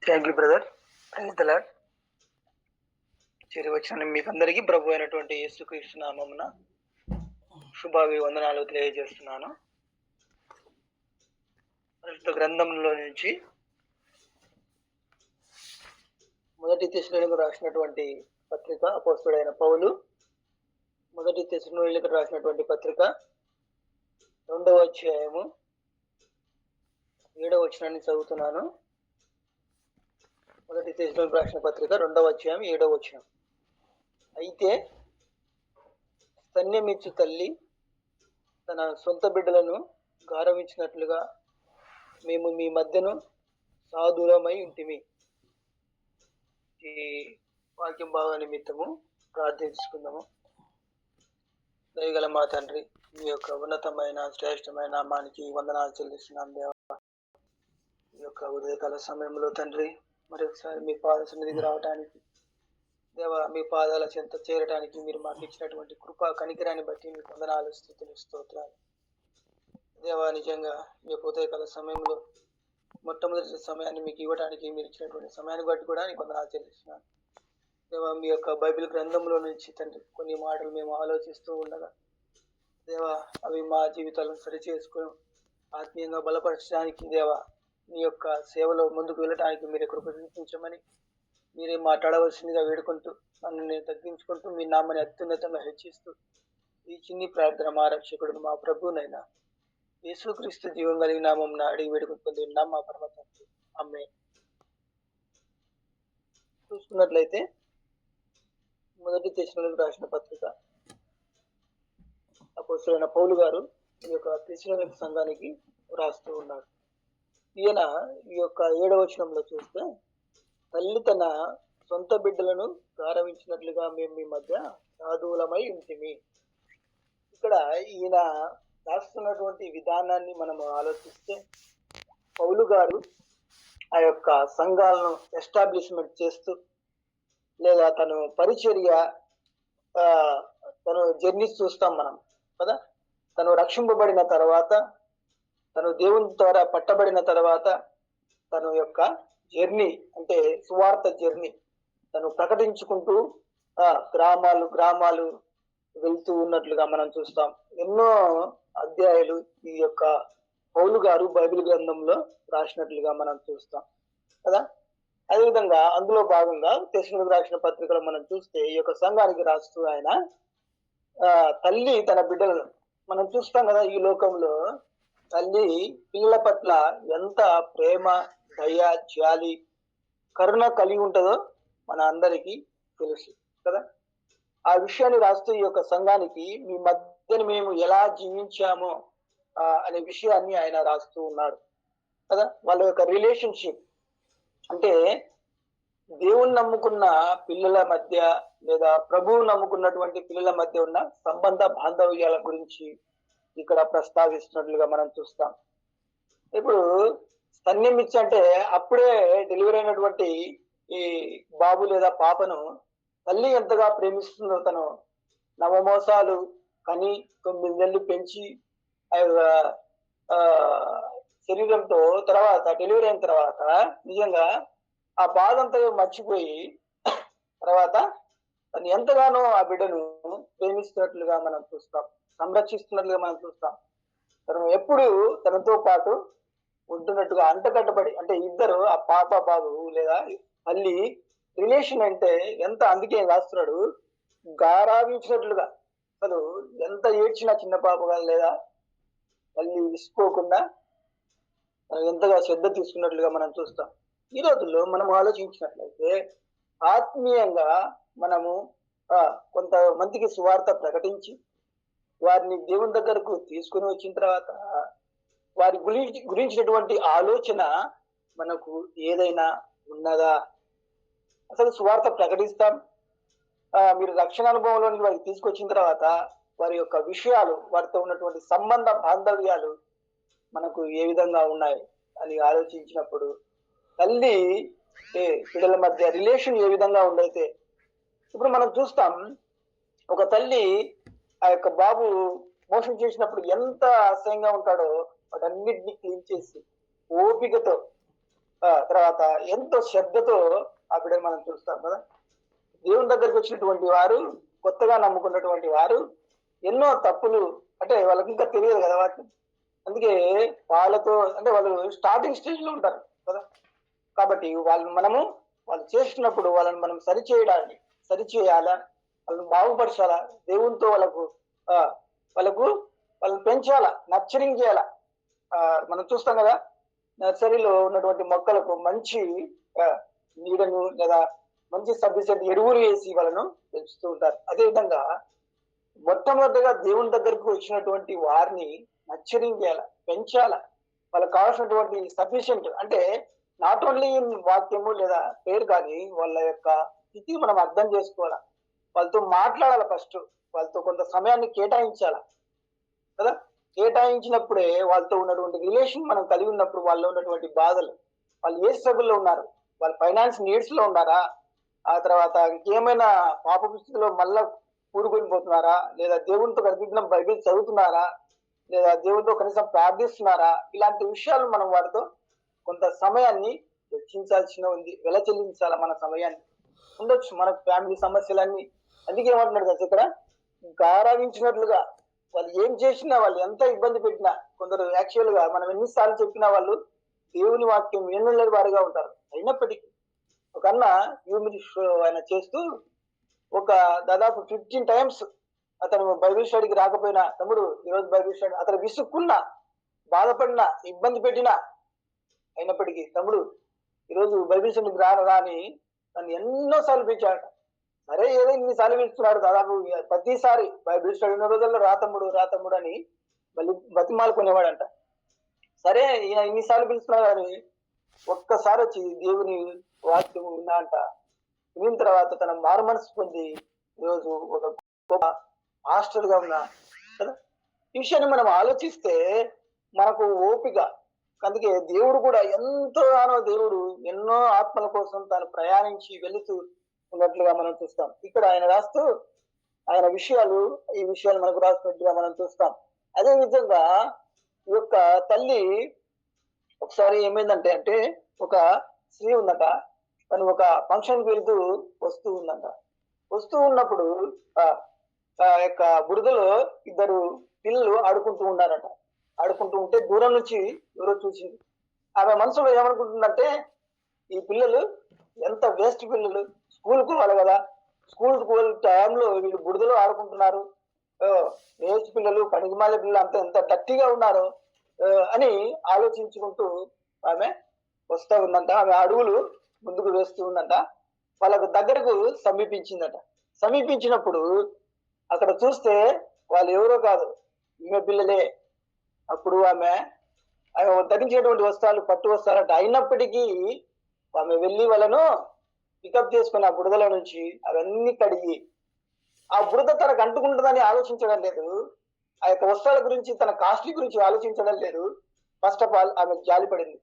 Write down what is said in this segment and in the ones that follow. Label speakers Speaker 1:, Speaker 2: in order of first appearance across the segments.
Speaker 1: Thank you brother. Praise the lord. చేరి వచ్చిన మీకందరికీ ప్రభు అయినటువంటి యేసుక్రీస్తు నామమున శుభాభివందనాలు తెలియజేస్తున్నాను. పరిశుద్ధ గ్రంథంలో నుంచి మొదటి తెస్సలోనికీయులకు రాసినటువంటి పత్రిక అపోస్తలుడైన పౌలు మొదటి తెస్సలోనికీయులకు రాసినటువంటి పత్రిక 2వ అధ్యాయము 7వ వచనాన్ని చదువుతున్నాను. మొదటి తెస్సలోనికీయులకు రాసిన పత్రిక 2వ అధ్యాయం 7వ వచనం. అయితే స్తన్యమిచ్చు తల్లి తన సొంత బిడ్డలను గౌరవించినట్లుగా మేము మీ మధ్యను సాధులమై ఉంటిమి. ఈ వాక్యం భాగ నిమిత్తము ప్రార్థించుకుందాము. దయగల మా తండ్రి, మీ యొక్క ఉన్నతమైన శ్రేష్టమైన నామానికి వందనాలు చెల్లిస్తున్నాం దేవా. ఈ యొక్క ఉదయకాల సమయంలో తండ్రి మరొకసారి మీ పాద సన్నిధికి రావడానికి దేవా, మీ పాదాల చెంత చేరడానికి మీరు మాకు ఇచ్చినటువంటి కృపా కనికరాన్ని బట్టి మీకు వందనాలు, స్తుతులు, స్తోత్రాలు దేవా. నిజంగా మీ యొక్క ఉదయకాల సమయంలో మొట్టమొదటి సమయాన్ని మీకు ఇవ్వడానికి మీరు ఇచ్చినటువంటి సమయాన్ని బట్టి కూడా నీకు వందనాలు చెల్లిస్తున్నాను దేవా. మీ యొక్క బైబిల్ గ్రంథంలో నుంచి తండ్రి కొన్ని మాటలు మేము ఆలోచిస్తూ ఉండగా దేవా, అవి మా జీవితాలను సరిచేసుకుని ఆత్మీయంగా బలపరచడానికి దేవా, మీ యొక్క సేవలో ముందుకు వెళ్ళడానికి మీరే కృప చూపించమని మీరే మాట్లాడవలసిందిగా వేడుకుంటూ నన్ను నేను తగ్గించుకుంటూ మీ నామని అత్యున్నతంగా హెచ్చిస్తూ ఈ చిన్ని ప్రార్థన మా రక్షకుడు మా ప్రభువునైనా యేసుక్రీస్తు జీవం కలిగిన నామం అడిగి వేడుకుంటుంది మా పరమ తండ్రి, ఆమేన్. చూసుకున్నట్లయితే మొదటి తెస్సలోనికీయులకు రాసిన పత్రిక అపోస్తలుడైన పౌలు గారు ఈ యొక్క తెస్సలోనిక సంఘానికి రాస్తూ ఉన్నారు. ఈయన ఈ యొక్క 7వ వచనంలో చూస్తే తల్లి తన సొంత బిడ్డలను గౌరవించినట్లుగా మేము మీ మధ్య సాధువులమై ఉంటిమి. ఇక్కడ ఈయన రాస్తున్నటువంటి విధానాన్ని మనం ఆలోచిస్తే పౌలు గారు ఆ యొక్క సంఘాలను ఎస్టాబ్లిష్మెంట్ చేస్తూ లేదా తను పరిచర్య తను జర్నీ చూస్తాం మనం కదా. తను రక్షింపబడిన తర్వాత, తను దేవుని ద్వారా పట్టబడిన తర్వాత తను యొక్క జర్నీ అంటే సువార్త జర్నీ తను ప్రకటించుకుంటూ గ్రామాలు గ్రామాలు వెళ్తూ ఉన్నట్లుగా మనం చూస్తాం. ఎన్నో అధ్యాయాలు ఈ యొక్క పౌలు గారు బైబిల్ గ్రంథంలో రాసినట్లుగా మనం చూస్తాం కదా. అదేవిధంగా అందులో భాగంగా తెస్సలోనికీయులకు రాసిన పత్రికలో మనం చూస్తే ఈ యొక్క సంఘానికి రాస్తూ ఆయన తల్లి తన బిడ్డలను మనం చూస్తాం కదా. ఈ లోకంలో తల్లి పిల్లల పట్ల ఎంత ప్రేమ, దయ, జాలి, కరుణ కలిగి ఉంటుందో మన అందరికీ తెలుసు కదా. ఆ విషయాన్ని రాస్తూ ఈ యొక్క సంఘానికి మీ మధ్యన మేము ఎలా జీవించామో అనే విషయాన్ని ఆయన రాస్తూ ఉన్నాడు కదా. వాళ్ళ యొక్క రిలేషన్షిప్ అంటే దేవుని నమ్ముకున్న పిల్లల మధ్య లేదా ప్రభువు నమ్ముకున్నటువంటి పిల్లల మధ్య ఉన్న సంబంధ బాంధవ్యాల గురించి ఇక్కడ ప్రస్తావిస్తున్నట్లుగా మనం చూస్తాం. ఇప్పుడు స్తన్యమిచ్చి అంటే అప్పుడే డెలివరీ అయినటువంటి ఈ బాబు లేదా పాపను తల్లి ఎంతగా ప్రేమిస్తుందో, తను నవమోసాలు కని 9 నెలలు పెంచి శరీరంతో తర్వాత డెలివరీ అయిన తర్వాత నిజంగా ఆ బాధ అంతా మర్చిపోయి తర్వాత తను ఎంతగానో ఆ బిడ్డను ప్రేమిస్తున్నట్లుగా మనం చూస్తాం, సంరక్షిస్తున్నట్లుగా మనం చూస్తాం. తను ఎప్పుడు తనతో పాటు ఉంటున్నట్టుగా అంటకట్టబడి, అంటే ఇద్దరు ఆ పాప బాబు లేదా తల్లి రిలేషన్ అంటే ఎంత, అందుకే రాస్తున్నాడు గారావించినట్లుగా. అసలు ఎంత ఏడ్చినా చిన్న పాపగా లేదా తల్లి విసిపోకుండా ఎంతగా శ్రద్ధ తీసుకున్నట్లుగా మనం చూస్తాం. ఈ రోజుల్లో మనం ఆలోచించినట్లయితే ఆత్మీయంగా మనము కొంతమందికి సువార్త ప్రకటించి వారిని దేవుని దగ్గరకు తీసుకుని వచ్చిన తర్వాత వారి గురించినటువంటి ఆలోచన మనకు ఏదైనా ఉన్నదా? అసలు సువార్త ప్రకటిస్తాం, మీరు రక్షణ అనుభవంలోనికి వారికి తీసుకొచ్చిన తర్వాత వారి యొక్క విషయాలు, వారితో ఉన్నటువంటి సంబంధ బాంధవ్యాలు మనకు ఏ విధంగా ఉన్నాయి అని ఆలోచించినప్పుడు తల్లి పిల్లల మధ్య రిలేషన్ ఏ విధంగా ఉండైతే ఇప్పుడు మనం చూస్తాం. ఒక తల్లి ఆ యొక్క బాబు మోసం చేసినప్పుడు ఎంత అసహ్యంగా ఉంటాడో వాటన్నిటిని క్లీన్ చేసి ఓపికతో తర్వాత ఎంతో శ్రద్ధతో ఆ బిడ్డను మనం చూస్తాం కదా. దేవుని దగ్గరికి వచ్చినటువంటి వారు, కొత్తగా నమ్ముకున్నటువంటి వారు ఎన్నో తప్పులు, అంటే వాళ్ళకి ఇంకా తెలియదు కదా వాటిని. అందుకే వాళ్ళతో అంటే వాళ్ళు స్టార్టింగ్ స్టేజ్ లో ఉంటారు కదా. కాబట్టి వాళ్ళు చేస్తున్నప్పుడు వాళ్ళని మనం సరిచేయాలా, వాళ్ళని బాగుపరచాలా, దేవునితో ఆ వాళ్ళని పెంచాలా, నర్చరింగ్ చేయాలా. మనం చూస్తాం కదా, నర్సరీలో ఉన్నటువంటి మొక్కలకు మంచి నీడను లేదా మంచి సబ్సిడెంట్ ఎరువులు వేసి వాళ్ళను పెంచుతూ ఉంటారు. అదేవిధంగా మొట్టమొదటిగా దేవుని దగ్గరకు వచ్చినటువంటి వారిని నర్చరింగ్ చేయాల, పెంచాల. వాళ్ళకి కావాల్సినటువంటి సఫిషియంట్ అంటే నాట్ ఓన్లీ వాక్యము లేదా పేరు, కానీ వాళ్ళ యొక్క స్థితి మనం అర్థం చేసుకోవాలా, వాళ్ళతో మాట్లాడాలి. ఫస్ట్ వాళ్ళతో కొంత సమయాన్ని కేటాయించాల కదా. కేటాయించినప్పుడే వాళ్ళతో ఉన్నటువంటి రిలేషన్ మనం కలిగి ఉన్నప్పుడు వాళ్ళలో ఉన్నటువంటి బాధలు, వాళ్ళు ఏ స్ట్రగుల్లో ఉన్నారు, వాళ్ళ ఫైనాన్స్ నీడ్స్ లో ఉన్నారా, ఆ తర్వాత ఇంకేమైనా పాప స్థితిలో మళ్ళా కూరుకొని పోతున్నారా, లేదా దేవునితో ప్రతిదినం బైబిల్ చదువుతున్నారా, లేదా దేవునితో కనీసం ప్రార్థిస్తున్నారా, ఇలాంటి విషయాలు మనం వారితో కొంత సమయాన్ని వెచ్చించాల్సిన ఉంది. వెల చెల్లించాల మన సమయాన్ని. ఉండొచ్చు మన ఫ్యామిలీ సమస్యలన్నీ. అందుకే ఏమంటున్నాడు కదా ఇక్కడ, గారావించినట్లుగా వాళ్ళు ఏం చేసినా, వాళ్ళు ఎంత ఇబ్బంది పెట్టినా, కొందరు యాక్చువల్ గా మనం ఎన్నిసార్లు చెప్పినా వాళ్ళు దేవుని వాక్యం వినలేని వారిగా ఉంటారు. అయినప్పటికీ ఒక అన్న హ్యూమిన్ షో ఆయన చేస్తూ ఒక దాదాపు 15 times అతను బైబిల్ స్టడీకి రాకపోయినా, తమ్ముడు ఈరోజు బైబిల్ స్టడీ, అతను విసుక్కున్నా, బాధపడినా, ఇబ్బంది పెట్టినా, అయినప్పటికీ తమ్ముడు ఈరోజు బైబిల్ స్టడీకి రా అని నన్ను ఎన్నోసార్లు పిలిచాడు. సరే ఏదో ఇన్నిసార్లు పిలుస్తున్నాడు, దాదాపు ప్రతిసారి బైబిల్ స్టడీ ఉన్న రోజుల్లో రా తమ్ముడు అని మళ్ళీ బతిమాలుకునేవాడంట. సరే ఈయన ఇన్నిసార్లు పిలుస్తున్నాడు అని ఒక్కసారి వచ్చి దేవుని వాక్యం విన్నా అంట. విన్న తర్వాత తన మారు మనసు పొంది ఈరోజు ఒక గొప్ప మాస్టర్ గా ఉన్నా కదా. ఈ విషయాన్ని మనం ఆలోచిస్తే మనకు ఓపిక. అందుకే దేవుడు కూడా ఎంతోగానో దేవుడు ఎన్నో ఆత్మల కోసం తాను ప్రయాణించి వెళుతూ ఉన్నట్లుగా మనం చూస్తాం. ఇక్కడ ఆయన రాస్తూ ఆయన ఈ విషయాలు మనకు రాస్తున్నట్టుగా మనం చూస్తాం. అదే విధంగా ఈ యొక్క తల్లి ఒకసారి ఏమైందంటే ఒక స్త్రీ ఉందట, తను ఒక ఫంక్షన్కి వెళ్తూ వస్తూ ఉన్నప్పుడు ఆ యొక్క బురదలో ఇద్దరు పిల్లలు ఆడుకుంటూ ఉన్నారట. ఆడుకుంటూ ఉంటే దూరం నుంచి ఎవరో చూసింది. ఆమె మనసులో ఏమనుకుంటుందంటే, ఈ పిల్లలు ఎంత వేస్ట్ పిల్లలు, స్కూల్కు వాళ్ళు కదా, స్కూల్కి వెళ్ళే టైంలో వీళ్ళు బురదలో ఆడుకుంటున్నారు, వేస్ట్ పిల్లలు, పనికిమాల పిల్లలు అంత ఎంత డట్టిగా ఉన్నారు అని ఆలోచించుకుంటూ ఆమె వస్తూ ఉందంట. ఆమె అడుగులు ముందుకు వేస్తూ ఉందంట. వాళ్ళకు దగ్గరకు సమీపించినప్పుడు అక్కడ చూస్తే వాళ్ళు ఎవరో కాదు, ఈమె పిల్లలే. అప్పుడు ఆమె ధరించేటువంటి వస్త్రాలు పట్టు వస్త్రాలంట. అయినప్పటికీ ఆమె వెళ్ళి వాళ్ళను పికప్ చేసుకుని ఆ బురదల నుంచి అవన్నీ కడిగి, ఆ బురద తనకు అంటుకుంటుందని ఆలోచించడం లేదు, ఆ యొక్క వస్త్రాల గురించి తన కాస్ట్లీ గురించి ఆలోచించడం లేదు. ఫస్ట్ ఆఫ్ ఆల్ ఆమె జాలిపడింది,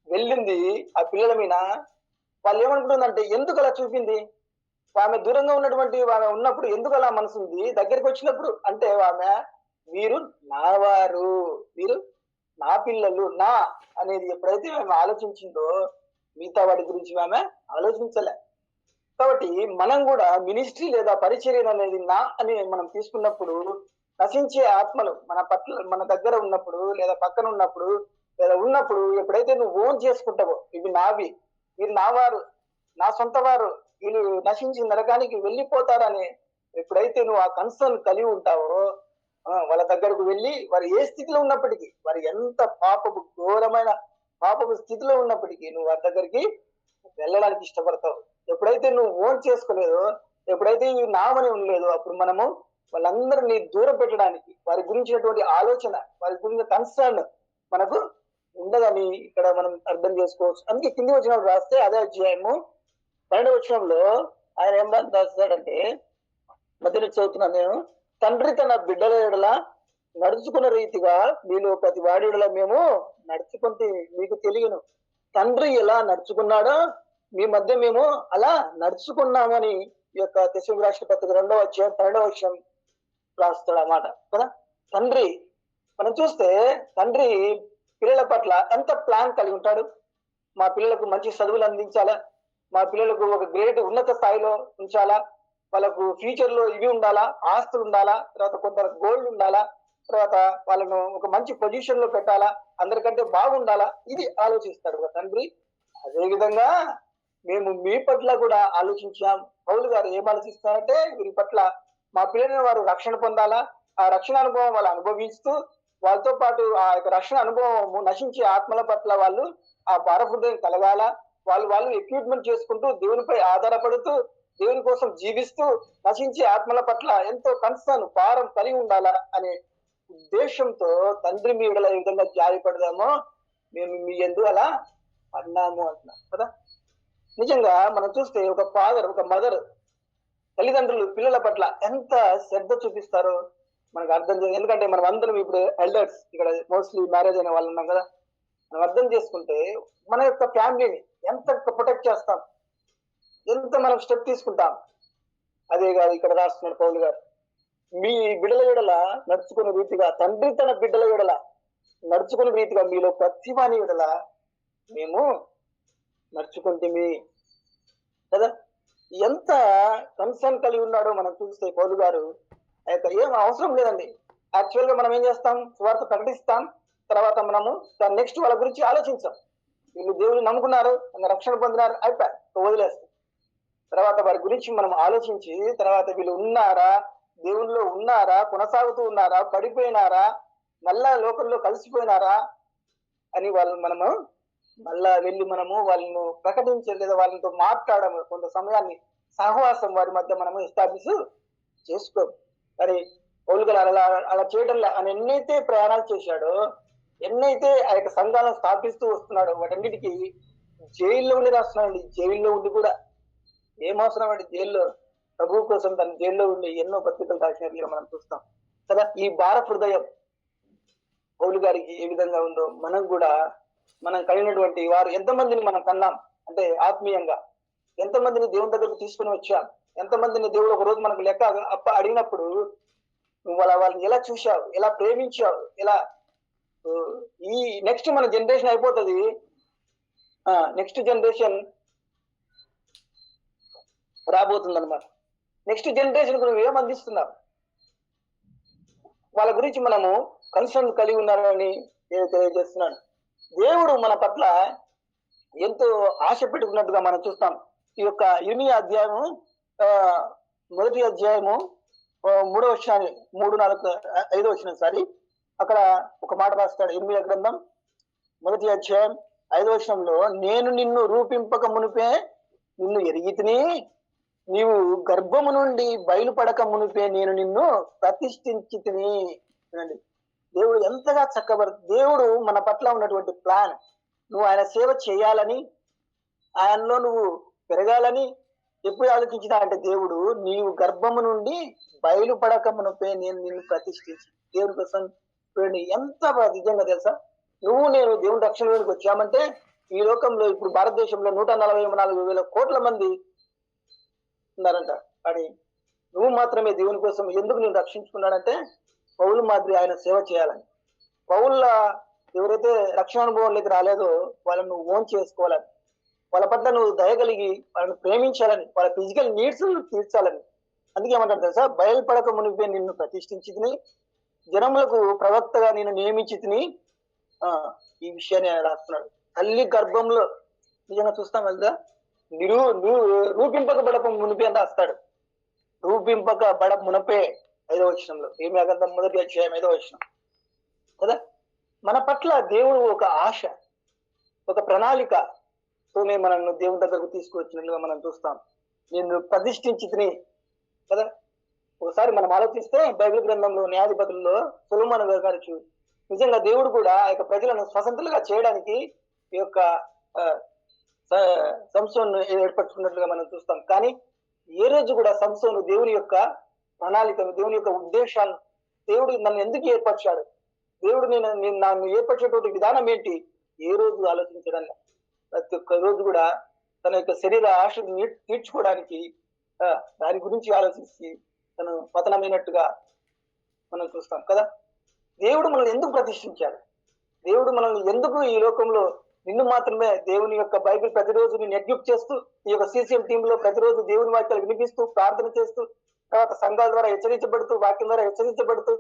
Speaker 1: వెళ్ళింది ఆ పిల్లల మీద. వాళ్ళు ఏమనుకుంటుందంటే, ఎందుకు అలా చూపింది, ఆమె దూరంగా ఉన్నటువంటి ఆమె ఉన్నప్పుడు ఎందుకు అలా మనసుంది, దగ్గరికి వచ్చినప్పుడు అంటే ఆమె వీరు నావారు, వీరు నా పిల్లలు, నా అనేది ఎప్పుడైతే ఆమె ఆలోచించిందో మిగతా వాటి గురించి ఆమె ఆలోచించలే. కాబట్టి మనం కూడా మినిస్ట్రీ లేదా పరిచర్య అనేది నా అని మనం తీసుకున్నప్పుడు, నశించే ఆత్మలు మన దగ్గర ఉన్నప్పుడు లేదా పక్కన ఉన్నప్పుడు ఎప్పుడైతే నువ్వు ఓన్ చేసుకుంటావో, ఇవి నావి, వీరు నా వారు, నా సొంత వారు, వీళ్ళు నశించి నరకానికి వెళ్ళిపోతారని ఎప్పుడైతే నువ్వు ఆ కన్సర్న్ కలిగి ఉంటావో, వాళ్ళ దగ్గరకు వెళ్ళి వారు ఏ స్థితిలో ఉన్నప్పటికీ, వారు ఎంత ఘోరమైన పాపపు స్థితిలో ఉన్నప్పటికీ నువ్వు వారి దగ్గరికి వెళ్ళడానికి ఇష్టపడతావు. ఎప్పుడైతే నువ్వు ఓన్ చేసుకోలేదో, ఎప్పుడైతే ఇవి నామని ఉండలేదో, అప్పుడు మనము వాళ్ళందరినీ దూరం పెట్టడానికి, వారి గురించినటువంటి ఆలోచన, వారి గురించి కన్సర్న్ మనకు ఉండదని ఇక్కడ మనం అర్థం చేసుకోవచ్చు. అందుకే కింది వచనం రాస్తే అదే అధ్యాయము 12వ వచనంలో ఆయన ఏం రాస్తాడంటే, మధ్యలో చదువుతున్నాను నేను, తండ్రి తన బిడ్డల ఎడల నడుచుకున్న రీతిగా మీలో ప్రతి వాడి ఎడల మేము నడుచుకుంటే మీకు తెలియను. తండ్రి ఎలా నడుచుకున్నాడో మీ మధ్య మేము అలా నడుచుకున్నామని ఈ యొక్క తెస్సలోనికీయులకు రాసిన పత్రిక 2వ అధ్యాయం 12వ వచనం రాస్తాడు అన్నమాట కదా. తండ్రి మనం చూస్తే తండ్రి పిల్లల పట్ల ఎంత ప్లాన్ కలిగి ఉంటాడు. మా పిల్లలకు మంచి చదువులు అందించాలా, మా పిల్లలకు ఒక గ్రేట్ ఉన్నత స్థాయిలో ఉంచాలా, వాళ్ళకు ఫ్యూచర్ లో ఇవి ఉండాలా, ఆస్తులు ఉండాలా, తర్వాత కొంత గోల్డ్ ఉండాలా, తర్వాత వాళ్ళను ఒక మంచి పొజిషన్ లో పెట్టాలా, అందరికంటే బాగుండాలా, ఇది ఆలోచిస్తాడు ఒక తండ్రి. అదే విధంగా మేము మీ పట్ల కూడా ఆలోచించాం. పౌలు గారు ఏం ఆలోచిస్తారంటే వీరి పట్ల మా పిల్లలని వారు రక్షణ పొందాలా, ఆ రక్షణ అనుభవం వాళ్ళు అనుభవిస్తూ వాళ్ళతో పాటు ఆ యొక్క రక్షణ అనుభవం నశించే ఆత్మల పట్ల వాళ్ళు ఆ భారహృదయం కలగాల, వాళ్ళు ఎక్విప్మెంట్ చేసుకుంటూ దేవునిపై ఆధారపడుతూ దేవుని కోసం జీవిస్తూ నశించే ఆత్మల పట్ల ఎంతో కన్సర్న్ భారం కలిగి ఉండాలా అనే ఉద్దేశంతో తండ్రి మీ ఏ విధంగా జారి పడదామో మేము మీ ఎందు అలా అన్నాము అంటున్నాం కదా. నిజంగా మనం చూస్తే ఒక ఫాదర్, ఒక మదర్, తల్లిదండ్రులు పిల్లల పట్ల ఎంత శ్రద్ధ చూపిస్తారో మనకు అర్థం చేయాలి. ఎందుకంటే మనం అందరం ఇప్పుడు ఎల్డర్స్, ఇక్కడ మోస్ట్లీ మ్యారేజ్ అయిన వాళ్ళు ఉన్నాం కదా. మనం అర్థం చేసుకుంటే మన యొక్క ఫ్యామిలీని ఎంత ప్రొటెక్ట్ చేస్తాం, ఎంత మనం స్టెప్ తీసుకుంటాం. అదే కాదు ఇక్కడ రాస్తున్నాడు పౌలు గారు, మీ బిడ్డల ఎడల నడుచుకునే రీతిగా, తండ్రి తన బిడ్డల ఎడల నడుచుకునే రీతిగా మీలో ప్రతివాని ఎడల మేము నడుచుకుంటే కదా. ఎంత కన్సర్న్ కలిగి ఉన్నాడో మనం చూస్తే పౌలు గారు ఏం అవసరం లేదండి. యాక్చువల్ గా మనం ఏం చేస్తాం, సువార్త ప్రకటిస్తాం, తర్వాత మనము నెక్స్ట్ వాళ్ళ గురించి ఆలోచించాం. వీళ్ళు దేవుని నమ్ముకున్నారు, రక్షణ పొందినారు, అయిపోయి వదిలేస్తాం. తర్వాత వారి గురించి మనం ఆలోచించి తర్వాత వీళ్ళు ఉన్నారా, దేవునిలో ఉన్నారా, కొనసాగుతూ ఉన్నారా, పడిపోయినారా, మళ్ళా లోకంలో కలిసిపోయినారా అని మనము మళ్ళా వెళ్ళి మనము వాళ్ళను ప్రకటించే లేదా వాళ్ళతో మాట్లాడము, కొంత సమయాన్ని సహవాసం వారి మధ్య మనము ఎస్టాబ్లిష్ చేసుకో. మరి పౌలు గారు అలా చేయడంలో ఆయన ఎన్నైతే ప్రయాణాలు చేశాడో, ఎన్నైతే ఆ యొక్క సంఘాలను స్థాపిస్తూ వస్తున్నాడో వాటన్నిటికీ జైల్లో ఉండి రాస్తున్నాడండి. జైల్లో ఉండి కూడా ఏం అవసరం అండి, జైల్లో ప్రభు కోసం తన జైల్లో ఉండి ఎన్నో పత్రికలు రాసినట్లుగా మనం చూస్తాం కదా. ఈ భార హృదయం పౌలు గారికి ఏ విధంగా ఉందో మనం కూడా, మనం కలిగినటువంటి వారు ఎంతమందిని మనం కన్నాం అంటే ఆత్మీయంగా, ఎంతమందిని దేవుని దగ్గరకు తీసుకుని వచ్చాం, ఎంతమందిని దేవుడు ఒక రోజు మనకు లెక్క అడిగినప్పుడు నువ్వు వాళ్ళని ఎలా చూశావు, ఎలా ప్రేమించావు, ఎలా. ఈ నెక్స్ట్ మన జనరేషన్ అయిపోతుంది, నెక్స్ట్ జనరేషన్ రాబోతుంది అనమాట. నెక్స్ట్ జనరేషన్ కు నువ్వు ఏం అందిస్తున్నావు, వాళ్ళ గురించి మనము కన్సర్న్ కలిగి ఉన్నారని తెలియజేస్తున్నాను. దేవుడు మన పట్ల ఎంతో ఆశ పెట్టుకున్నట్టుగా మనం చూస్తాం. ఈ యొక్క ఇర్మియా అధ్యాయము మొదటి అధ్యాయము 3వ వచనాన్ని 3, 4, 5వ వచనం సారి అక్కడ ఒక మాట రాస్తాడు. ఇర్మియా గ్రంథం మొదటి అధ్యాయం 5వ వచనంలో, నేను నిన్ను రూపింపక మునిపే నిన్ను ఎరిగితిని, నీవు గర్భము నుండి బయలుపడక మునిపే నేను నిన్ను ప్రతిష్ఠించితిని. దేవుడు ఎంతగా దేవుడు మన పట్ల ఉన్నటువంటి ప్లాన్, నువ్వు ఆయన సేవ చేయాలని, ఆయనలో నువ్వు పెరగాలని ఎప్పుడు ఆలోచించినా అంటే దేవుడు నీవు గర్భము నుండి బయలుపడక మునిపే నేను నిన్ను ప్రతిష్ఠించి. దేవుని కోసం చూడండి ఎంత నిజంగా తెలుసా, నువ్వు నేను దేవుని రక్షణలోనికి వచ్చామంటే ఈ లోకంలో ఇప్పుడు భారతదేశంలో 144,000 కోట్ల మంది ఉన్నారంట. కానీ నువ్వు మాత్రమే దేవుని కోసం ఎందుకు నేను రక్షించుకున్నాడంటే పౌలు మాదిరి ఆయన సేవ చేయాలని. పౌల ఎవరైతే రక్షణ అనుభవంలోకి రాలేదో వాళ్ళని నువ్వు ఓన్ చేసుకోవాలని, వాళ్ళ పట్ల నువ్వు దయగలిగి వాళ్ళని ప్రేమించాలని, వాళ్ళ ఫిజికల్ నీడ్స్ తీర్చాలని. అందుకే ఏమంటారు తెలుసా, బయలుపడక మునిపే నిన్ను ప్రతిష్ఠించితిని, జనములకు ప్రవక్తగా నేను నియమించితిని. ఈ విషయాన్ని ఆయన రాస్తున్నాడు. తల్లి గర్భంలో నిజంగా చూస్తాం కదా, రూపింపకబడక మునిపే అని రాస్తాడు. రూపింపకబడ మునపే 5వ వచనంలో, ఇర్మియా గ్రంథం మొదటి అధ్యాయం 5వ వచనం కదా. మన పట్ల దేవుడు ఒక ఆశ, ఒక ప్రణాళికతోనే మనల్ని దేవుని దగ్గరకు తీసుకువచ్చినట్లుగా మనం చూస్తాం. నేను ప్రతిష్ఠించితిని కదా. ఒకసారి మనం ఆలోచిస్తే బైబిల్ గ్రంథంలో న్యాయాధిపతుల్లో సొలొమోను గారు నిజంగా దేవుడు కూడా ఆ యొక్క ప్రజలను స్వతంత్రులుగా చేయడానికి ఈ యొక్క సంసోను ఏర్పరచుకున్నట్లుగా మనం చూస్తాం. కానీ ఏ రోజు కూడా సంసోను దేవుని యొక్క ప్రణాళికను, దేవుని యొక్క ఉద్దేశాలను, దేవుడు నన్ను ఎందుకు ఏర్పరిచాడు, దేవుడు నన్ను ఏర్పరిచేటువంటి విధానం ఏంటి, ఏ రోజు ఆలోచించడానికి, ప్రతి ఒక్క రోజు కూడా తన యొక్క శరీర ఆశను తీర్చుకోవడానికి దాని గురించి ఆలోచించి తను పతనమైనట్టుగా మనం చూస్తాం కదా. దేవుడు మనల్ని ఎందుకు ప్రతిష్ఠించాడు, దేవుడు మనల్ని ఎందుకు ఈ లోకంలో నిన్ను మాత్రమే దేవుని యొక్క బైబిల్ ప్రతిరోజు నేను ఎగ్జిక్యూట్ చేస్తూ ఈ యొక్క CCM టీమ్ లో ప్రతిరోజు దేవుని వాక్యాలు వినిపిస్తూ ప్రార్థన చేస్తూ తర్వాత సంఘాల ద్వారా హెచ్చరించబడుతూ వాక్యం ద్వారా హెచ్చరించబడుతూ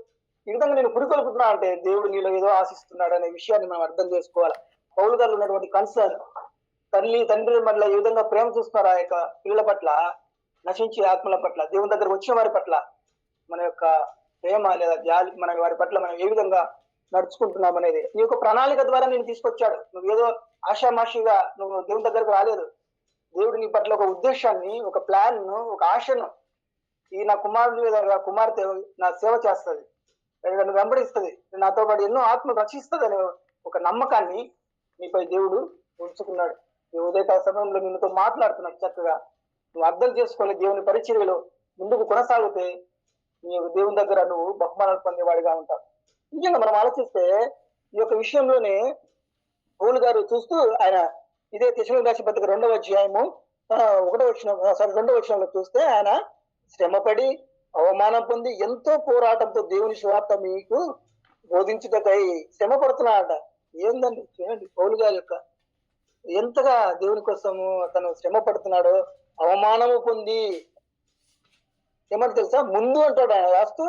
Speaker 1: ఈ విధంగా నేను పురికొల్పుతున్నా అంటే దేవుడు నీలో ఏదో ఆశిస్తున్నాడు అనే విషయాన్ని మనం అర్థం చేసుకోవాలి. పౌలు గారు ఉన్నటువంటి కన్సర్న్ తల్లి తండ్రి మళ్ళీ ఏ విధంగా ప్రేమ చూస్తున్నారు ఆ యొక్క పిల్లల పట్ల, నశించే ఆత్మల పట్ల, దేవుని దగ్గర వచ్చిన వారి పట్ల మన యొక్క ప్రేమ లేదా జాలి మన వారి పట్ల మనం ఏ విధంగా నడుచుకుంటున్నాం అనేది ఈ యొక్క ప్రణాళిక ద్వారా నేను తీసుకొచ్చాడు. నువ్వు ఏదో ఆషామాషిగా నువ్వు దేవుని దగ్గరకు రాలేదు. దేవుడు నీ పట్ల ఒక ఉద్దేశాన్ని, ఒక ప్లాన్ ను, ఒక ఆశను, ఈ నా కుమారుడు లేదా కుమార్తె నా సేవ చేస్తుంది, నన్ను వెంబడిస్తుంది, నాతో పాటు ఎన్నో ఆత్మలు రక్షిస్తుంది అనే ఒక నమ్మకాన్ని నీపై దేవుడు ఉంచుకున్నాడు. ఈ ఉదయకాల సమయంలో నిన్నతో మాట్లాడుతున్నాడు. చక్కగా నువ్వు అర్థం చేసుకుని దేవుని పరిచర్యలో ముందుకు కొనసాగితే నీవు దేవుని దగ్గర నువ్వు బహుమానాలు పొందేవాడిగా ఉంటావు. నిజంగా మనం ఆలోచిస్తే ఈ యొక్క విషయంలోనే పౌలు గారు చూస్తూ ఆయన ఇదే తెస్సలోనికీయులకు రాసిన పత్రిక 2వ అధ్యాయము 2వ వచనంలో చూస్తే ఆయన శ్రమపడి అవమానం పొంది ఎంతో పోరాటంతో దేవుని సువార్త మీకు బోధించుటకై శ్రమ పడుతున్నాడట. ఏందండి చూడండి పౌలు గారి యొక్క ఎంతగా దేవుని కోసము తను శ్రమ పడుతున్నాడో. అవమానము పొంది ఏమంటే తెలుసా, ముందు అంటాడు ఆయన రాస్తూ,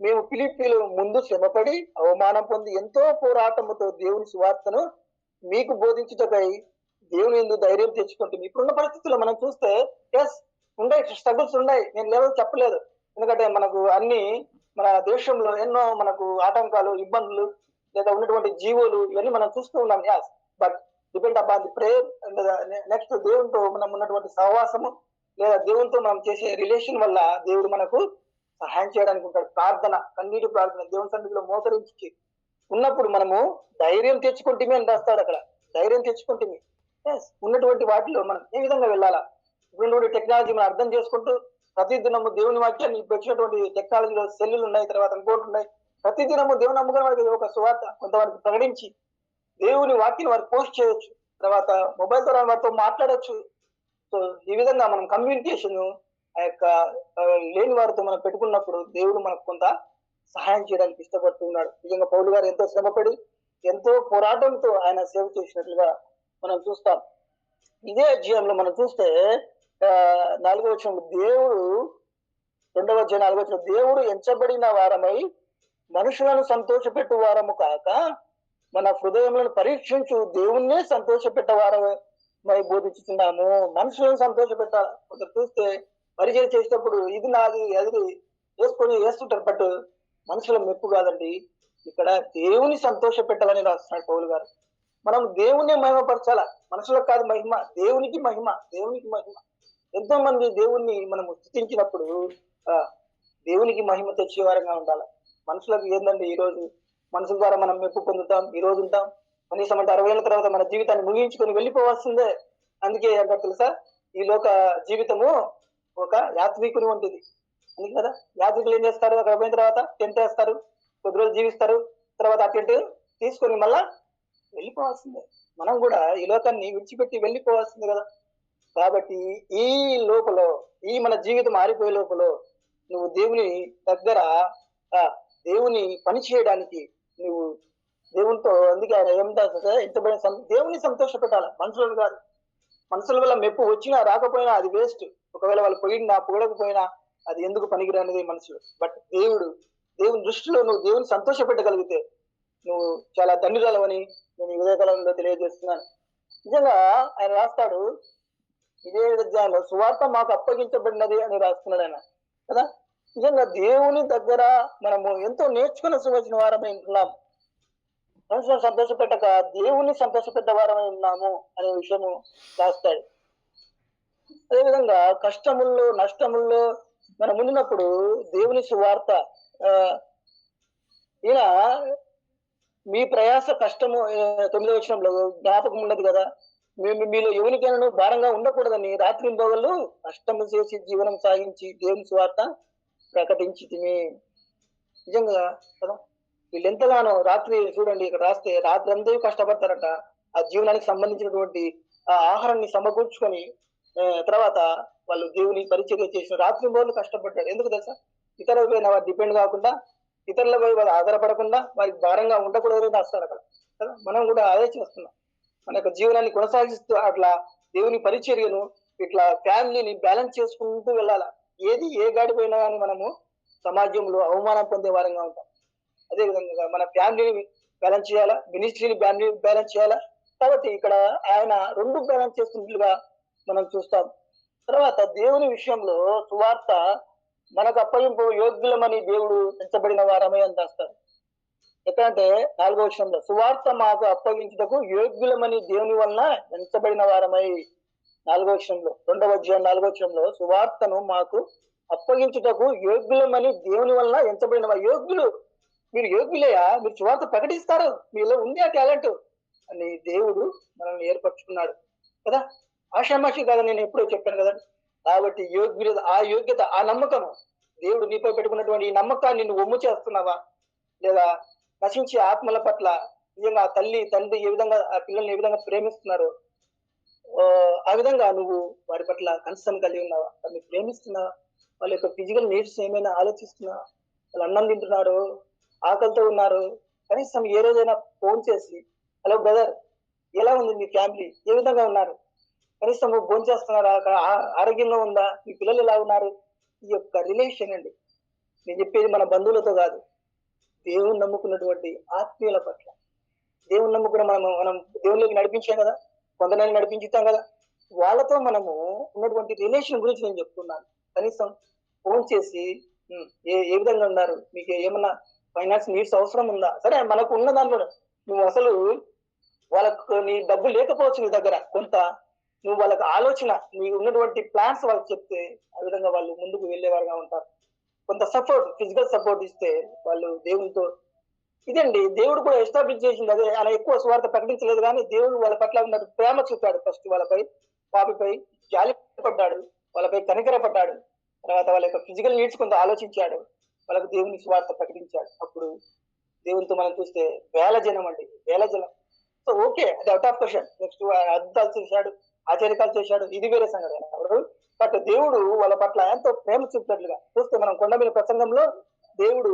Speaker 1: మేము ఫిలిప్పీలు ముందు శ్రమపడి అవమానం పొంది ఎంతో పోరాటముతో దేవుని సువార్తను మీకు బోధించుటకై దేవుని ఎందుకు ధైర్యం తెచ్చుకుంటుంది. ఇప్పుడున్న పరిస్థితుల్లో మనం చూస్తే ఉన్నాయి, స్ట్రగుల్స్ ఉన్నాయి, నేను లేవో చెప్పలేదు. ఎందుకంటే మనకు అన్ని మన దేశంలో ఎన్నో మనకు ఆటంకాలు, ఇబ్బందులు లేదా ఉన్నటువంటి జీవులు ఇవన్నీ మనం చూస్తూ ఉన్నాం. But depend upon the prayer and next దేవునితో మనం ఉన్నటువంటి సహవాసము లేదా దేవునితో మనం చేసే రిలేషన్ వల్ల దేవుడు మనకు సహాయం చేయడానికి ఉంటాడు. ప్రార్థన, కన్నీటి ప్రార్థన, దేవుని సన్నిధిలో మోకరించి ఉన్నప్పుడు మనము ధైర్యం తెచ్చుకుంటేమి అని రాస్తాడు అక్కడ. ధైర్యం తెచ్చుకుంటేమి ఉన్నటువంటి వాటిలో మనం ఏ విధంగా వెళ్ళాలా, ఉన్నటువంటి టెక్నాలజీ మనం అర్థం చేసుకుంటూ ప్రతిదినము దేవుని వాక్యాన్ని ఇప్పుడు వచ్చినటువంటి టెక్నాలజీలో సెల్లులు ఉన్నాయి, తర్వాత ఇంకోటి ఉన్నాయి. ప్రతిదినము దేవుని నమ్ముకున్న వారికి ఒక సువార్త కొంతవరకు ప్రకటించి దేవుని వాక్యం వారికి పోస్ట్ చేయొచ్చు, తర్వాత మొబైల్ ద్వారా వారితో మాట్లాడచ్చు. సో ఈ విధంగా మనం కమ్యూనికేషన్ ఆ యొక్క లేని వారితో మనం పెట్టుకున్నప్పుడు దేవుడు మనకు కొంత సహాయం చేయడానికి ఇష్టపడుతున్నాడు. నిజంగా పౌలు గారు ఎంతో శ్రమపడి ఎంతో పోరాటంతో ఆయన సేవ చేసినట్లుగా మనం చూస్తాం. ఇదే అధ్యాయంలో మనం చూస్తే 4వ వచనంలో దేవుడు 2వ అధ్యాయం 4వ వచనం, దేవుడు ఎంచబడిన వారమై మనుషులను సంతోషపెట్టు వారము కాక మన హృదయములను పరీక్షించు దేవుణ్ణే సంతోషపెట్ట వారమై బోధించుతున్నాము. మనుషులను సంతోషపెట్టాలి. కొందరు చూస్తే పరిచయం చేసేటప్పుడు ఇది నాది అది వేస్తుంటారు. బట్ మనుషుల మెప్పు కాదండి, ఇక్కడ దేవుని సంతోష పెట్టాలని రాస్తున్నాడు పౌలు గారు. మనం దేవుణ్ణి మహిమపరచాల, మనుషులకు కాదు మహిమ, దేవునికి మహిమ, దేవునికి మహిమ. ఎంతో మంది దేవుణ్ణి మనం స్తుతించినప్పుడు దేవునికి మహిమ తెచ్చే వారంగా ఉండాలి. మనుషులకు ఏందండి, ఈ రోజు మనుషుల ద్వారా మనం మెప్పు పొందుతాం, ఈ రోజు ఉంటాం, కనీసం అంటే 60 ఏళ్ళ తర్వాత మన జీవితాన్ని ముగించుకొని వెళ్ళిపోవాల్సిందే. అందుకే అంటారు తెలుసా, ఈ లోక జీవితము ఒక యాత్రికుని వంటిది. అందుకే కదా యాత్రికులు ఏం చేస్తారు, అక్కడ పోయిన తర్వాత టెంట్ వేస్తారు, కొద్ది రోజులు జీవిస్తారు, తర్వాత ఆ టెంట్ తీసుకొని మళ్ళా వెళ్ళిపోవాల్సిందే. మనం కూడా ఈ లోకాన్ని విడిచిపెట్టి వెళ్ళిపోవాల్సిందే కదా. కాబట్టి ఈ లోపల ఈ మన జీవితం ఆరిపోయే లోపల నువ్వు దేవుని దగ్గర దేవుని పని చేయడానికి నువ్వు దేవునితో, అందుకే ఆయన ఎంత దేవుని సంతోష పెట్టాలి, మనుషులను కాదు. మనుషుల వల్ల మెప్పు వచ్చినా రాకపోయినా అది వేస్ట్. ఒకవేళ వాళ్ళు పోయినా పొగడకపోయినా అది ఎందుకు పనికిరానిది మనుషులు. బట్ దేవుని దృష్టిలో నువ్వు దేవుని సంతోష పెట్టగలిగితే నువ్వు చాలా ధన్యురాలవని నేను ఈ ఉదయకాలంలో తెలియజేస్తున్నాను. నిజంగా ఆయన రాస్తాడు ఇదే అధ్యాయంలో, సువార్త మాకు అప్పగించబడినది అని రాస్తున్నాడు ఆయన కదా. నిజంగా దేవుని దగ్గర మనము ఎంతో నేర్చుకుని వచ్చిన వారమై ఉంటున్నాము. మనుషులను సంతోషపెట్టక దేవుని సంతోషపెట్ట వారమై ఉన్నాము అనే విషయము రాస్తాడు. అదేవిధంగా కష్టముల్లో నష్టముల్లో మనం ఉండినప్పుడు దేవుని సువార్త ఈయన మీ ప్రయాస కష్టము 9వ వచనంలో జ్ఞాపకం ఉన్నది కదా, మేము మీలో ఎవరికైనా భారంగా ఉండకూడదని రాత్రి పగళ్ళు కష్టము చేసి జీవనం సాగించి దేవుని సువార్త ప్రకటించి తిని. నిజంగా కదా, వీళ్ళు ఎంతగానో రాత్రి చూడండి ఇక్కడ రాస్తే రాత్రి అందరూ కష్టపడతారట. ఆ జీవనానికి సంబంధించినటువంటి ఆ ఆహారాన్ని సమకూర్చుకొని తర్వాత వాళ్ళు దేవుని పరిచర్య చేసిన రాత్రి పగళ్ళు కష్టపడ్డాడు. ఎందుకు తెలుసా, ఇతరుల పైన వారు డిపెండ్ కాకుండా, ఇతరులపై వాళ్ళు ఆధారపడకుండా వారికి భారంగా ఉండకూడదని రాస్తారు అక్కడ కదా. మనం కూడా అదే చేస్తున్నాం. మన యొక్క జీవనాన్ని కొనసాగిస్తూ అట్లా దేవుని పరిచర్యను ఇట్లా ఫ్యామిలీని బ్యాలెన్స్ చేసుకుంటూ వెళ్ళాలా. ఏది ఏ గాడి పోయినా కానీ మనము సమాజంలో అవమానం పొందే వారంగా ఉంటాం. అదే విధంగా మన ఫ్యామిలీని బ్యాలెన్స్ చేయాలా, మినిస్ట్రీని బ్యాలెన్స్ చేయాలా. కాబట్టి ఇక్కడ ఆయన రెండు బ్యాలెన్స్ చేస్తున్నట్లుగా మనం చూస్తాం. తర్వాత దేవుని విషయంలో సువార్త మనకు అప్పగింపు యోగ్యులమని దేవుడు ఎంచబడిన వారమే అని రాస్తారు. ఎక్కడంటే 4వ వచనంలో సువార్త మాకు అప్పగించుటకు యోగ్యులమని దేవుని వలన ఎంచబడిన వారమై. 4వ వచనంలో 2వ అధ్యాయం 4వ వచనంలో సువార్తను మాకు అప్పగించుటకు యోగ్యులమని దేవుని వలన ఎంచబడిన యోగ్యులు. మీరు యోగ్యులేయా, మీరు సువార్త ప్రకటిస్తారు, మీలో ఉంది ఆ టాలెంట్ అని దేవుడు మనల్ని ఏర్పరచుకున్నాడు కదా. ఆషామాషి కాదు, నేను ఎప్పుడో చెప్పాను కదా. కాబట్టి యోగ్యత ఆ నమ్మకము దేవుడు నీపై పెట్టుకున్నటువంటి ఈ నమ్మకాన్ని నువ్వు ఒమ్ము చేస్తున్నావా, లేదా నశించే ఆత్మల పట్ల నిజంగా తల్లి తండ్రి ఏ విధంగా ఆ పిల్లల్ని ఏ విధంగా ప్రేమిస్తున్నారో ఆ విధంగా నువ్వు వారి పట్ల కన్సర్న్ కలిగి ఉన్నావా, వాళ్ళని ప్రేమిస్తున్నావా, వాళ్ళ యొక్క ఫిజికల్ నీడ్స్ ఏమైనా ఆలోచిస్తున్నావా, వాళ్ళు అన్నం తింటున్నారు, ఆకలితో ఉన్నారు, కనీసం ఏ రోజైనా ఫోన్ చేసి హలో బ్రదర్ ఎలా ఉంది మీ ఫ్యామిలీ, ఏ విధంగా ఉన్నారు, కనీసం భోజనం చేస్తున్నారా, ఆరోగ్యంగా ఉందా, మీ పిల్లలు ఎలా ఉన్నారు. ఈ యొక్క రిలేషన్ అండి. నేను చెప్పేది మన బంధువులతో కాదు, దేవుని నమ్ముకున్నటువంటి ఆత్మీయుల పట్ల. దేవుని నమ్ముకున్న మనం దేవుళ్ళకి నడిపించాం కదా, కొందరిని నడిపించుతాం కదా, వాళ్ళతో మనము ఉన్నటువంటి రిలేషన్ గురించి నేను చెప్తున్నాను. కనీసం ఫోన్ చేసి ఏ విధంగా ఉన్నారు, మీకు ఏమన్నా ఫైనాన్స్ నీడ్స్ అవసరం ఉందా, సరే మనకు ఉన్న దాంట్లో నువ్వు అసలు వాళ్ళకు నీ డబ్బు లేకపోవచ్చు నీ దగ్గర, కొంత నువ్వు వాళ్ళకి ఆలోచన నీ ఉన్నటువంటి ప్లాన్స్ వాళ్ళకి చెప్తే ఆ విధంగా వాళ్ళు ముందుకు వెళ్ళేవారుగా ఉంటారు. కొంత సపోర్ట్, ఫిజికల్ సపోర్ట్ ఇస్తే వాళ్ళు దేవునితో ఇదండి. దేవుడు కూడా ఎస్టాబ్లిష్ చేసింది అదే. ఆయన ఎక్కువ స్వార్థ ప్రకటించలేదు, కానీ దేవుడు వాళ్ళ పట్ల ఉన్న ప్రేమ చూపాడు. ఫస్ట్ వాళ్ళపై పాపిపై జాలి పడ్డాడు, వాళ్ళపై కనికరపడ్డాడు. తర్వాత వాళ్ళ యొక్క ఫిజికల్ నీడ్స్ కొంత ఆలోచించాడు, వాళ్ళకు దేవుని స్వార్థ ప్రకటించాడు. అప్పుడు దేవునితో మనం చూస్తే వేల జనం అండి, వేల జనం. సో ఓకే, అది అవుట్ ఆఫ్ క్వశ్చన్. నెక్స్ట్ అద్భుతాలు చేశాడు, ఆశ్చర్యకాలు చేశాడు, ఇది వేరే సంగతి. బట్ దేవుడు వాళ్ళ పట్ల ఎంతో ప్రేమ చూపినట్లుగా చూస్తే మనం కొండ మీద ప్రసంగంలో దేవుడు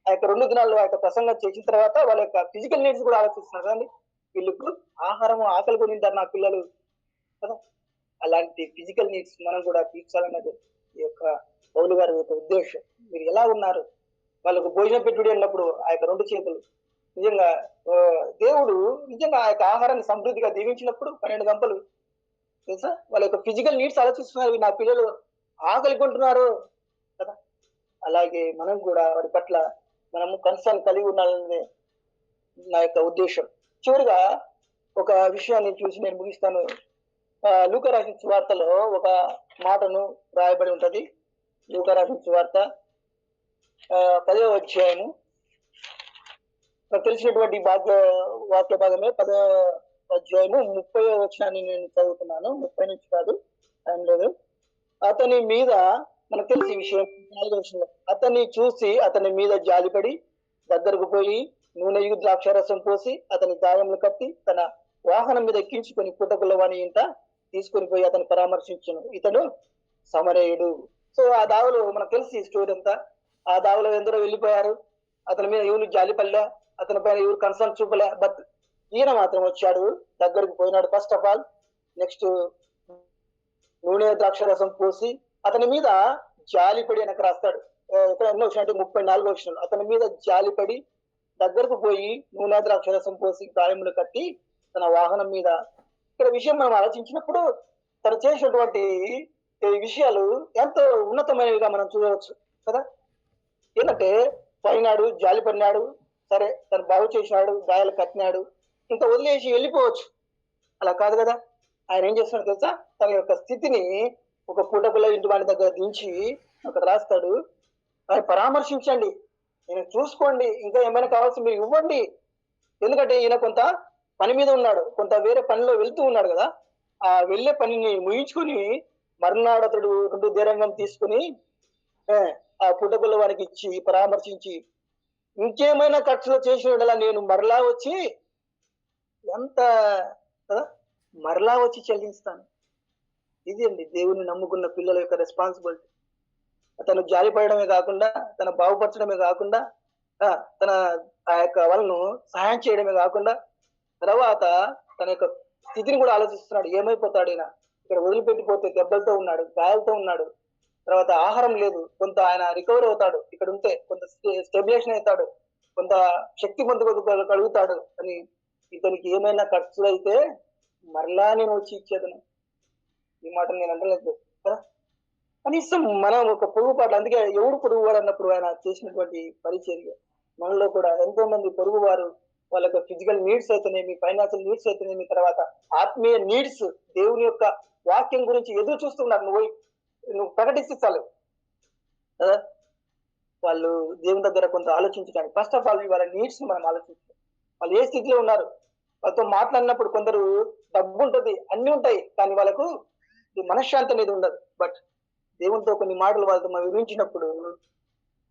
Speaker 1: ఆ యొక్క 2 దినాల్లో ఆ యొక్క ప్రసంగం చేసిన తర్వాత వాళ్ళ యొక్క ఫిజికల్ నీడ్స్ కూడా ఆలోచిస్తున్నారు కదండి. వీళ్ళకు ఆహారం ఆకలి కొని తింటారు నా పిల్లలు కదా. అలాంటి ఫిజికల్ నీడ్స్ మనం కూడా తీర్చాలన్నది ఈ యొక్క పౌలు గారి యొక్క ఉద్దేశం. మీరు ఎలా ఉన్నారు, వాళ్ళకు భోజనం పెట్టుడి అన్నప్పుడు ఆ యొక్క 2 చేతులు నిజంగా దేవుడు నిజంగా ఆ యొక్క ఆహారాన్ని సమృద్ధిగా దీవించినప్పుడు 12 గంపలు తెలుసా, వాళ్ళ యొక్క ఫిజికల్ నీడ్స్ ఆలోచిస్తున్నారు, నా పిల్లలు ఆకలి కొంటున్నారు కదా. అలాగే మనం కూడా వారి పట్ల మనము కన్సర్న్ కలిగి ఉండాలనే నా యొక్క ఉద్దేశం. చివరిగా ఒక విషయాన్ని చూసి నేను ముగిస్తాను. లూకా రాసిన సువార్తలో ఒక మాటను రాయబడి ఉంటది. లూకా రాసిన సువార్త 10వ అధ్యాయము, నాకు తెలిసినటువంటి వాక్య భాగమే 10వ అధ్యాయము 30వ వచనాన్ని నేను చదువుతున్నాను. 30 నుంచి కాదు, టైం లేదు. అతని మీద మనకు తెలిసి విషయం, 4వ వచనంలో అతన్ని చూసి అతని మీద జాలిపడి దగ్గరకు పోయి నూనె ద్రాక్షారసం పోసి అతని గాయములు కట్టి తన వాహనం మీద ఎక్కించుకొని పుట్టకుల వాని ఇంట తీసుకొని పోయి అతని పరామర్శించును. ఇతడు సమరేయుడు. సో ఆ దావలో మనకు తెలిసి స్టోరీ అంతా. ఆ దావలో ఎందరో వెళ్ళిపోయారు, అతని మీద ఎవరు జాలిపల్లే, అతని పైన ఎవరు కన్సర్న్ చూపలే. బట్ ఈయన మాత్రం వచ్చాడు, దగ్గరికి పోయినాడు. ఫస్ట్ ఆఫ్ ఆల్ నెక్స్ట్ నూనె ద్రాక్షారసం పోసి అతని మీద జాలిపడి వెనక రాస్తాడు. ఇక్కడ ఎన్నో వచ్చిన అంటే 34వ వచనంలో అతని మీద జాలిపడి దగ్గరకు పోయి నూనె ద్రాక్షారసం పోసి గాయములు కట్టి తన వాహనం మీద. ఇక్కడ విషయం మనం ఆలోచించినప్పుడు తను చేసినటువంటి విషయాలు ఎంతో ఉన్నతమైనవిగా మనం చూడవచ్చు కదా. ఏంటంటే పోయినాడు, జాలి పడినాడు, సరే తను బాగు చేసినాడు, గాయాలు కట్టినాడు, ఇంకా వదిలేసి వెళ్ళిపోవచ్చు. అలా కాదు కదా. ఆయన ఏం చేస్తున్నాడు తెలుసా, తన యొక్క స్థితిని ఒక పూటకుల ఇంటి వాడి దగ్గర దించి అక్కడ రాస్తాడు, ఆయన పరామర్శించండి, నేను చూసుకోండి, ఇంకా ఏమైనా కావాల్సి మీరు ఇవ్వండి. ఎందుకంటే ఈయన కొంత పని మీద ఉన్నాడు, కొంత వేరే పనిలో వెళ్తూ ఉన్నాడు కదా. ఆ వెళ్ళే పనిని ముగించుకొని మర్నాడు అతడు 2 దేరంగం తీసుకుని ఆ పుట్టకుల వారికి ఇచ్చి పరామర్శించి ఇంకేమైనా ఖర్చులో చేసిన నేను మరలా వచ్చి ఎంత మరలా వచ్చి చెల్లిస్తాను. ఇది అండి దేవుని నమ్ముకున్న పిల్లల యొక్క రెస్పాన్సిబిలిటీ. తను జారిపడమే కాకుండా, తన బాగుపరచడమే కాకుండా, తన ఆ యొక్క వాళ్ళను సహాయం చేయడమే కాకుండా, తర్వాత తన యొక్క స్థితిని కూడా ఆలోచిస్తున్నాడు. ఏమైపోతాడు ఈయన? ఇక్కడ వదిలిపెట్టిపోతే దెబ్బలతో ఉన్నాడు, గాయాలతో ఉన్నాడు. తర్వాత ఆహారం లేదు. కొంత ఆయన రికవర్ అవుతాడు. ఇక్కడ ఉంటే కొంత స్టెబిలేషన్ అవుతాడు. కొంత శక్తి కలుగుతాడు అని ఇతనికి ఏమైనా ఖర్చులైతే మరలా నేను వచ్చి ఇచ్చేదను. ఈ మాట నేను అంటలేదు కదా. కనీసం మనం ఒక పొరుగుపాటు, అందుకే ఎవడు పొరుగువాడు అన్నప్పుడు ఆయన చేసినటువంటి పరిచర్య మనలో కూడా ఎంతో మంది పొరుగు వారు వాళ్ళ యొక్క ఫిజికల్ నీడ్స్ అయితేనేమి, ఫైనాన్షియల్ నీడ్స్ అయితేనేమి, తర్వాత ఆత్మీయ నీడ్స్, దేవుని యొక్క వాక్యం గురించి ఎదురు చూస్తున్నారు. నువ్వు ప్రకటిస్తే చాలు కదా. వాళ్ళు దేవుని దగ్గర కొంత ఆలోచించడానికి ఫస్ట్ ఆఫ్ ఆల్ వాళ్ళ నీడ్స్ మనం ఆలోచించాలి. వాళ్ళు ఏ స్థితిలో ఉన్నారు, వాళ్ళతో మాట్లాడినప్పుడు కొందరు డబ్బు ఉంటది, అన్ని ఉంటాయి, కానీ వాళ్ళకు మనశ్శాంతి అనేది ఉండదు. బట్ దేవునితో కొన్ని మాటలు వాళ్ళతో మనం వివరించినప్పుడు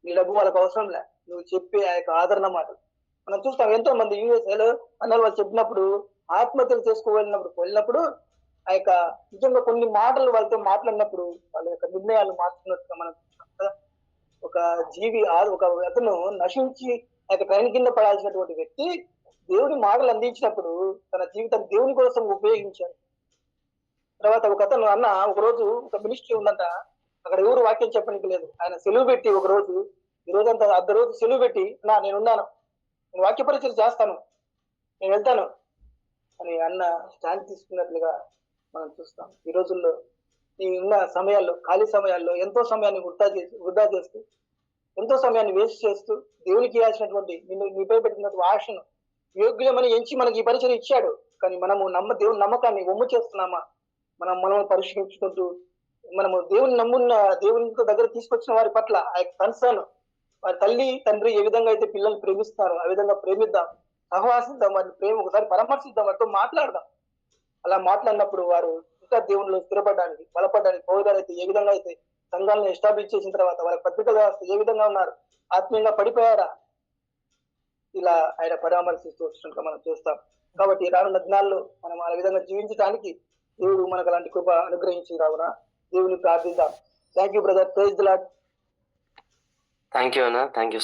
Speaker 1: నీ డబ్బు వాళ్ళకు అవసరం లే, నువ్వు చెప్పే ఆ యొక్క ఆదరణ మాటలు మనం చూస్తాం. ఎంతో మంది యూఎస్ఏలో అన్నారు వాళ్ళు చెప్పినప్పుడు ఆత్మహత్యలు వెళ్ళినప్పుడు ఆ యొక్క నిజంగా కొన్ని మాటలు వాళ్ళతో మాట్లాడినప్పుడు వాళ్ళ యొక్క నిర్ణయాలు మార్చుకున్నట్టుగా మనం చూస్తాం కదా. ఒక జీవి ఒక అతను నశించి ఆ యొక్క ట్రైన్ కింద పడాల్సినటువంటి వ్యక్తి దేవుడి మాటలు అందించినప్పుడు తన జీవితం దేవుని కోసం ఉపయోగించాడు. తర్వాత ఒక అతను ఒకరోజు ఒక మినిస్ట్రీ ఉందంట, అక్కడ ఎవరు వాక్యం చెప్పడానికి లేదు. ఆయన సెలవు పెట్టి ఒక రోజు, ఈ రోజంతా అర్ధ రోజు సెలవు పెట్టి నేనున్నాను, నేను వాక్య పరిచయం చేస్తాను, నేను వెళ్తాను అని స్టాండ్ తీసుకున్నట్లుగా మనం చూస్తాం. ఈ రోజుల్లో ఈ ఉన్న సమయాల్లో, ఖాళీ సమయాల్లో ఎంతో సమయాన్ని వృధా చేస్తూ, ఎంతో సమయాన్ని వేస్ట్ చేస్తూ దేవునికి ఇవ్వాల్సినటువంటి నీపై పెట్టినటువంటి ఆశను యోగ్యమని ఎంచి మనకి ఈ పరిచయం ఇచ్చాడు. కానీ మనము దేవుని నమ్మకాన్ని ఒమ్ము చేస్తున్నామా? మనం పరిశీలించుకుంటూ మనము దేవునితో దగ్గర తీసుకొచ్చిన వారి పట్ల ఆ కన్సర్న్, వారి తల్లి తండ్రి ఏ విధంగా అయితే పిల్లల్ని ప్రేమిస్తారో ఆ విధంగా ప్రేమిద్దాం, సహవాసిద్దాం, వారిని ఒకసారి పరామర్శిద్దాం, వారితో మాట్లాడదాం. అలా మాట్లాడినప్పుడు వారు ఇంకా దేవునిలో స్థిరపడడానికి, బలపడడానికి, పౌలు గారు అయితే ఏ విధంగా అయితే సంఘాలను ఎస్టాబ్లిష్ చేసిన తర్వాత వాళ్ళ పత్రికలు ఏ విధంగా ఉన్నారు, ఆత్మీయంగా పడిపోయారా, ఇలా ఆయన పరామర్శిస్తూ వచ్చినట్టు మనం చూస్తాం. కాబట్టి రానున్న దినాల్లో మనం ఆ విధంగా జీవించడానికి దేవుడు మనకు అలాంటి కృప అనుగ్రహించి రావున దేవుని ప్రార్థిద్దాం. Thank you brother. Praise the Lord.
Speaker 2: Thank you అన్న. Thank you.